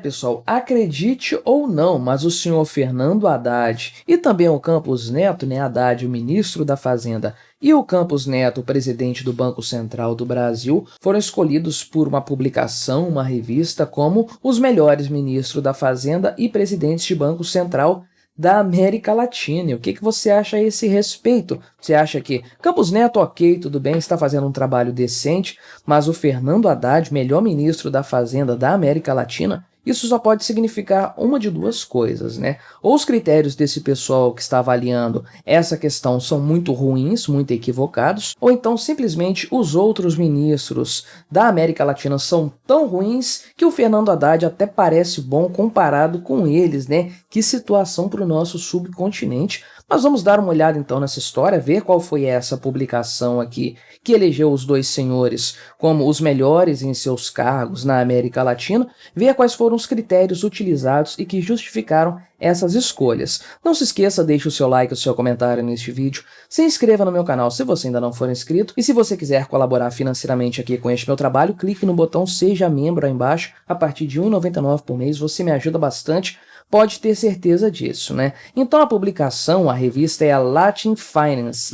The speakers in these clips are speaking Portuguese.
Pessoal, acredite ou não, mas o senhor Fernando Haddad e também o Campos Neto, né, Haddad, o ministro da Fazenda, e o Campos Neto, o presidente do Banco Central do Brasil, foram escolhidos por uma publicação, uma revista, como os melhores ministros da Fazenda e presidentes de Banco Central da América Latina. E o que você acha a esse respeito? Você acha que Campos Neto, ok, tudo bem, está fazendo um trabalho decente, mas o Fernando Haddad, melhor ministro da Fazenda da América Latina, isso só pode significar uma de duas coisas, né? Ou os critérios desse pessoal que está avaliando essa questão são muito ruins, muito equivocados, ou então simplesmente os outros ministros da América Latina são tão ruins que o Fernando Haddad até parece bom comparado com eles, né? Que situação para o nosso subcontinente. Mas vamos dar uma olhada então nessa história, ver qual foi essa publicação aqui que elegeu os dois senhores como os melhores em seus cargos na América Latina, ver quais foram os critérios utilizados e que justificaram essas escolhas. Não se esqueça, deixe o seu like e o seu comentário neste vídeo, se inscreva no meu canal se você ainda não for inscrito, e se você quiser colaborar financeiramente aqui com este meu trabalho, clique no botão Seja Membro aí embaixo. A partir de R$ 1,99 por mês você me ajuda bastante, pode ter certeza disso, né? Então a publicação, a revista é a Latin Finance,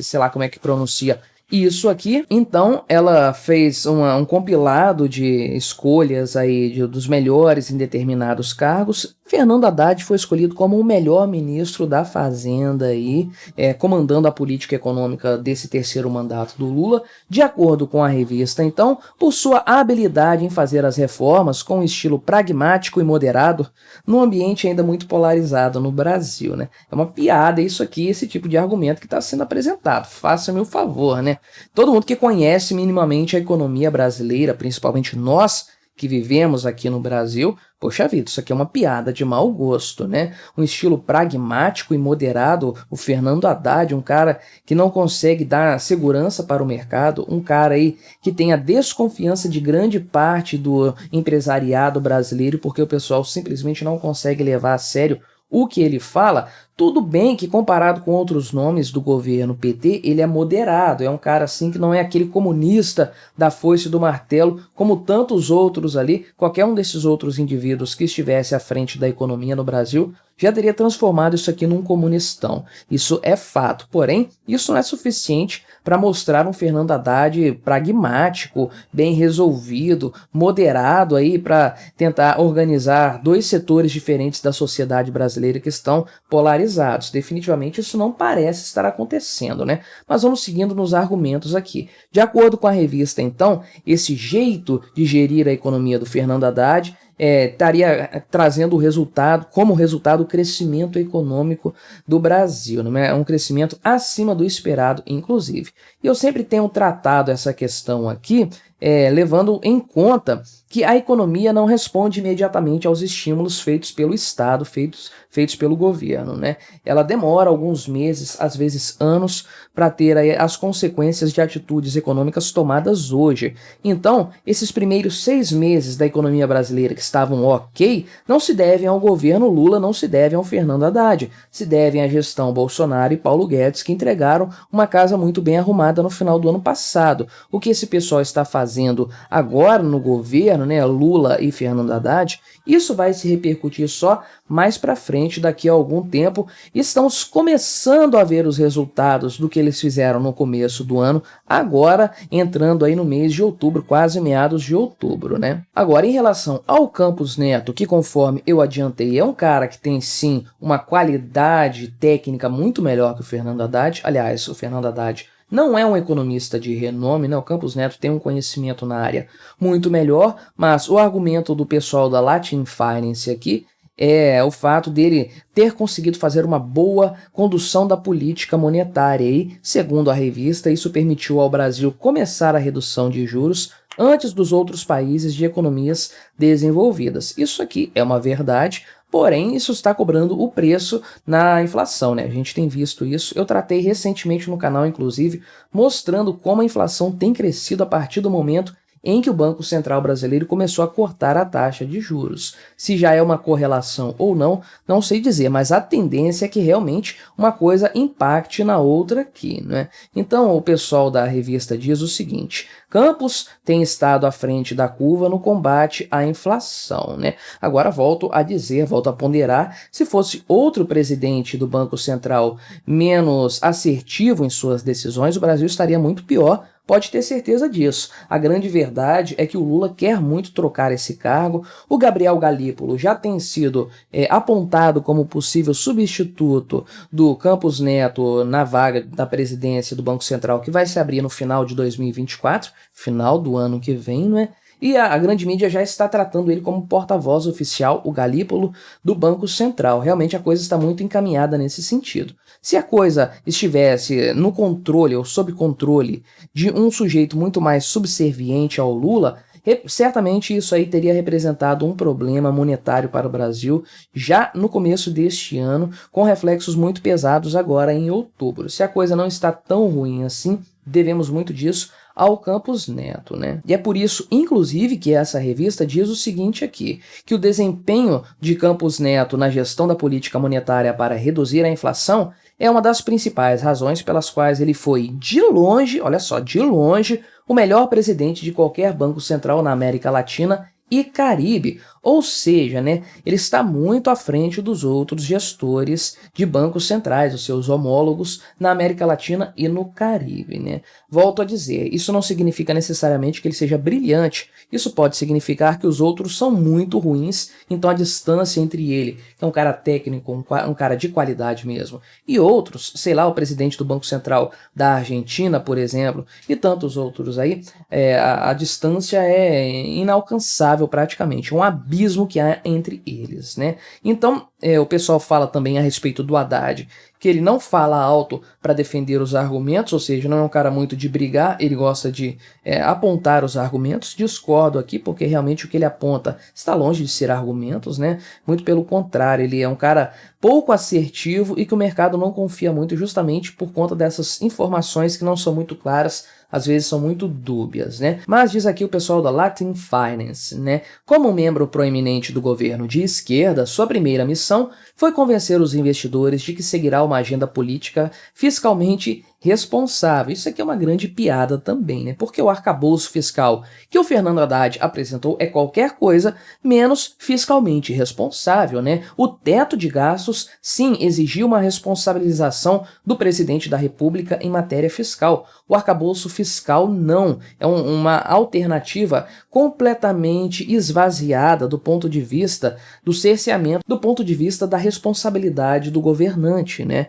sei lá como é que pronuncia isso aqui. Então ela fez um compilado de escolhas aí dos melhores em determinados cargos. Fernando Haddad foi escolhido como o melhor ministro da Fazenda aí, comandando a política econômica desse terceiro mandato do Lula, de acordo com a revista, então, por sua habilidade em fazer as reformas com um estilo pragmático e moderado, num ambiente ainda muito polarizado no Brasil, né? É uma piada isso aqui, esse tipo de argumento que está sendo apresentado. Faça-me o favor, né? Todo mundo que conhece minimamente a economia brasileira, principalmente nós que vivemos aqui no Brasil, poxa vida, isso aqui é uma piada de mau gosto, né? Um estilo pragmático e moderado, o Fernando Haddad, um cara que não consegue dar segurança para o mercado, um cara aí que tem a desconfiança de grande parte do empresariado brasileiro, porque o pessoal simplesmente não consegue levar a sério o que ele fala. Tudo bem que comparado com outros nomes do governo PT, ele é moderado, é um cara assim que não é aquele comunista da foice e do martelo, como tantos outros ali. Qualquer um desses outros indivíduos que estivesse à frente da economia no Brasil já teria transformado isso aqui num comunistão. Isso é fato, porém, isso não é suficiente para mostrar um Fernando Haddad pragmático, bem resolvido, moderado aí para tentar organizar dois setores diferentes da sociedade brasileira que estão polarizados. Definitivamente isso não parece estar acontecendo, né? Mas vamos seguindo nos argumentos aqui. De acordo com a revista, então, esse jeito de gerir a economia do Fernando Haddad estaria trazendo como resultado o crescimento econômico do Brasil, né? Um crescimento acima do esperado, inclusive. E eu sempre tenho tratado essa questão aqui, levando em conta que a economia não responde imediatamente aos estímulos feitos pelo Estado, feitos pelo governo, né? Ela demora alguns meses, às vezes anos, para ter aí as consequências de atitudes econômicas tomadas hoje. Então, esses primeiros 6 meses da economia brasileira que estavam ok, não se devem ao governo Lula, não se devem ao Fernando Haddad, se devem à gestão Bolsonaro e Paulo Guedes, que entregaram uma casa muito bem arrumada no final do ano passado. O que esse pessoal está fazendo agora no governo, né, Lula e Fernando Haddad, isso vai se repercutir só mais para frente, daqui a algum tempo. Estamos começando a ver os resultados do que eles fizeram no começo do ano, agora entrando aí no mês de outubro, quase meados de outubro, né? Agora, em relação ao Campos Neto, que conforme eu adiantei, é um cara que tem sim uma qualidade técnica muito melhor que o Fernando Haddad. Aliás, o Fernando Haddad não é um economista de renome, né? O Campos Neto tem um conhecimento na área muito melhor, mas o argumento do pessoal da Latin Finance aqui é o fato dele ter conseguido fazer uma boa condução da política monetária. E, segundo a revista, isso permitiu ao Brasil começar a redução de juros antes dos outros países de economias desenvolvidas. Isso aqui é uma verdade, porém isso está cobrando o preço na inflação, né? A gente tem visto isso. Eu tratei recentemente no canal, inclusive, mostrando como a inflação tem crescido a partir do momento em que o Banco Central brasileiro começou a cortar a taxa de juros. Se já é uma correlação ou não, não sei dizer, mas a tendência é que realmente uma coisa impacte na outra aqui, né? Então o pessoal da revista diz o seguinte: Campos tem estado à frente da curva no combate à inflação, né? Agora volto a ponderar, se fosse outro presidente do Banco Central menos assertivo em suas decisões, o Brasil estaria muito pior. Pode ter certeza disso. A grande verdade é que o Lula quer muito trocar esse cargo. O Gabriel Galípolo já tem sido apontado como possível substituto do Campos Neto na vaga da presidência do Banco Central, que vai se abrir no final de 2024, final do ano que vem, não é? E a grande mídia já está tratando ele como porta-voz oficial, o Galípolo, do Banco Central. Realmente a coisa está muito encaminhada nesse sentido. Se a coisa estivesse no controle ou sob controle de um sujeito muito mais subserviente ao Lula, certamente isso aí teria representado um problema monetário para o Brasil já no começo deste ano, com reflexos muito pesados agora em outubro. Se a coisa não está tão ruim assim, devemos muito disso ao Campos Neto, né? E é por isso, inclusive, que essa revista diz o seguinte aqui, que o desempenho de Campos Neto na gestão da política monetária para reduzir a inflação é uma das principais razões pelas quais ele foi, de longe, olha só, de longe, o melhor presidente de qualquer banco central na América Latina e Caribe, ou seja, né, ele está muito à frente dos outros gestores de bancos centrais, os seus homólogos na América Latina e no Caribe, né? Volto a dizer, isso não significa necessariamente que ele seja brilhante, isso pode significar que os outros são muito ruins, então a distância entre ele, que é um cara técnico, um cara de qualidade mesmo, e outros, sei lá, o presidente do Banco Central da Argentina, por exemplo, e tantos outros aí, a distância é inalcançável praticamente, um abismo que há entre eles, né? Então, o pessoal fala também a respeito do Haddad, que ele não fala alto para defender os argumentos, ou seja, não é um cara muito de brigar, ele gosta de apontar os argumentos. Discordo aqui, porque realmente o que ele aponta está longe de ser argumentos, né? Muito pelo contrário, ele é um cara pouco assertivo e que o mercado não confia muito justamente por conta dessas informações que não são muito claras, às vezes são muito dúbias, né? Mas diz aqui o pessoal da Latin Finance, né? Como membro proeminente do governo de esquerda, sua primeira missão foi convencer os investidores de que seguirá uma agenda política fiscalmente responsável. Isso aqui é uma grande piada também, né? Porque o arcabouço fiscal que o Fernando Haddad apresentou é qualquer coisa menos fiscalmente responsável, né? O teto de gastos, sim, exigiu uma responsabilização do presidente da República em matéria fiscal. O arcabouço fiscal não. É uma alternativa completamente esvaziada do ponto de vista do cerceamento, do ponto de vista da responsabilidade do governante, né?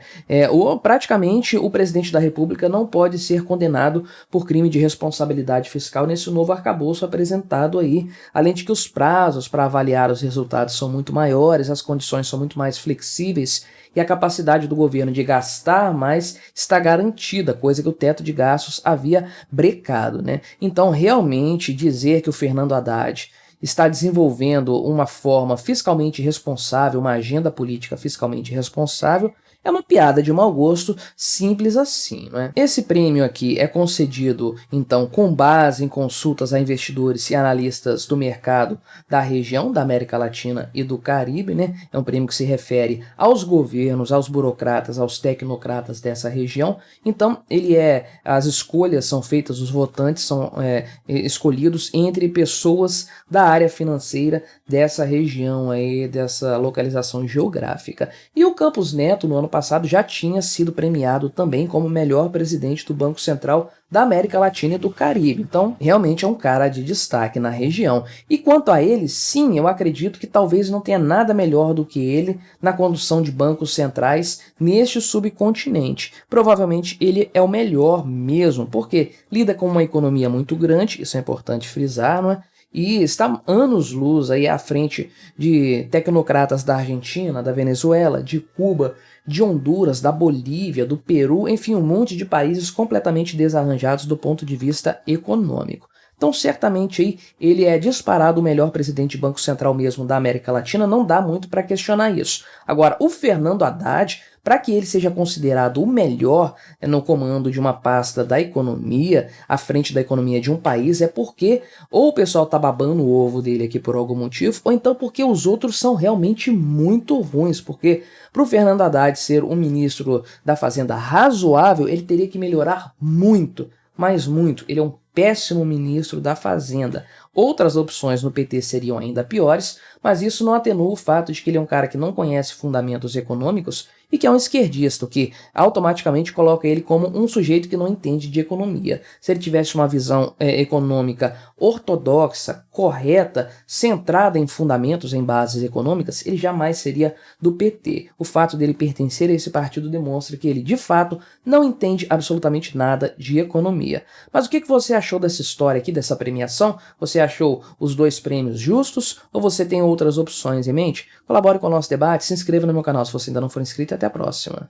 Praticamente o presidente da República não pode ser condenado por crime de responsabilidade fiscal nesse novo arcabouço apresentado aí, além de que os prazos para avaliar os resultados são muito maiores, as condições são muito mais flexíveis e a capacidade do governo de gastar mais está garantida, coisa que o teto de gastos havia brecado, né? Então, realmente, dizer que o Fernando Haddad está desenvolvendo uma forma fiscalmente responsável, uma agenda política fiscalmente responsável, é uma piada de mau gosto, simples assim, não é? Esse prêmio aqui é concedido, então, com base em consultas a investidores e analistas do mercado da região da América Latina e do Caribe, né? É um prêmio que se refere aos governos, aos burocratas, aos tecnocratas dessa região. Então, as escolhas são feitas, os votantes são escolhidos entre pessoas da área financeira dessa região aí, dessa localização geográfica. E o Campos Neto, no ano passado, já tinha sido premiado também como melhor presidente do Banco Central da América Latina e do Caribe. Então, realmente é um cara de destaque na região. E quanto a ele, sim, eu acredito que talvez não tenha nada melhor do que ele na condução de bancos centrais neste subcontinente. Provavelmente ele é o melhor mesmo, porque lida com uma economia muito grande, isso é importante frisar, não é? E está anos-luz aí à frente de tecnocratas da Argentina, da Venezuela, de Cuba, de Honduras, da Bolívia, do Peru, enfim, um monte de países completamente desarranjados do ponto de vista econômico. Então, certamente aí ele é disparado o melhor presidente de Banco Central mesmo da América Latina, não dá muito para questionar isso. Agora, o Fernando Haddad, para que ele seja considerado o melhor no comando de uma pasta da economia, à frente da economia de um país, é porque ou o pessoal tá babando o ovo dele aqui por algum motivo, ou então porque os outros são realmente muito ruins, porque para o Fernando Haddad ser um ministro da Fazenda razoável, ele teria que melhorar muito, mas muito. Ele é um péssimo ministro da Fazenda. Outras opções no PT seriam ainda piores, mas isso não atenua o fato de que ele é um cara que não conhece fundamentos econômicos e que é um esquerdista, o que automaticamente coloca ele como um sujeito que não entende de economia. Se ele tivesse uma visão econômica ortodoxa, correta, centrada em fundamentos, em bases econômicas, ele jamais seria do PT. O fato dele pertencer a esse partido demonstra que ele, de fato, não entende absolutamente nada de economia. Mas o que você achou dessa história aqui, dessa premiação? Você achou os 2 prêmios justos ou você tem outras opções em mente? Colabore com o nosso debate, se inscreva no meu canal se você ainda não for inscrito e até a próxima.